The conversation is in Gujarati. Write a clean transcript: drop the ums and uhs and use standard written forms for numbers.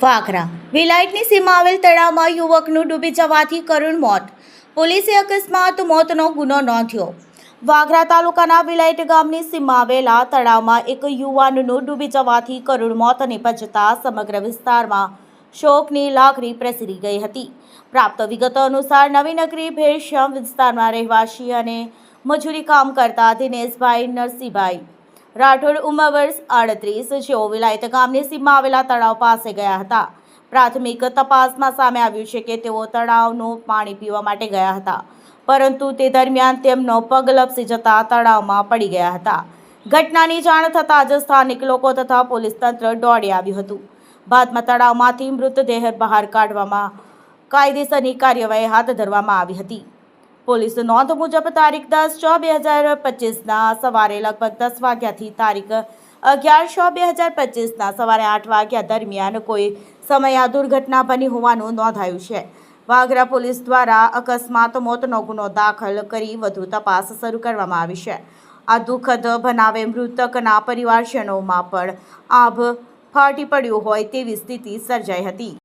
વાગરા વિલાયતની સીમા આવેલ તળાવમાં યુવકનું ડૂબી જવાથી કરુણ મોત. પોલીસે અકસ્માત મોતનો ગુનો નોંધ્યો. વાગરા તાલુકાના વિલાયત ગામની સીમા આવેલા તળાવમાં એક યુવાનનું ડૂબી જવાથી કરુણ મોત નિપજતા સમગ્ર વિસ્તારમાં શોકની લાગણી પ્રસરી ગઈ હતી. પ્રાપ્ત વિગતો અનુસાર નવીનગરી ભેળશ્યામ વિસ્તારમાં રહેવાસી અને મજૂરી કામ કરતા દિનેશભાઈ નરસિંહભાઈ રાઠોડ ઉંમર વર્ષ 38 જેઓ વિલાયત ગામની સીમા આવેલા તળાવ પાસે ગયા હતા. પ્રાથમિક તપાસમાં સામે આવ્યું છે કે તેઓ તળાવનું પાણી પીવા માટે ગયા હતા, પરંતુ તે દરમિયાન તેમનો પગ લપસી જતા તળાવમાં પડી ગયા હતા. ઘટનાની જાણ થતાં જ સ્થાનિક લોકો તથા પોલીસ તંત્ર દોડી આવ્યું હતું. બાદમાં તળાવમાંથી મૃતદેહ બહાર કાઢવામાં કાયદેસરની કાર્યવાહી હાથ ધરવામાં આવી હતી. પોલીસ નોંધ મુજબ તારીખ 10/6/2025ના સવારે લગભગ 10 વાગ્યાથી તારીખ 11/6/2025ના સવારે 8 વાગ્યા દરમિયાન કોઈ સમયે આ દુર્ઘટના બની હોવાનું નોંધાયું છે. વાગરા પોલીસ દ્વારા અકસ્માત મોતનો ગુનો દાખલ કરી વધુ તપાસ શરૂ કરવામાં આવી છે. આ દુઃખદ બનાવે મૃતકના પરિવારજનોમાં પણ આભ ફાટી પડ્યું હોય તેવી સ્થિતિ સર્જાઈ હતી.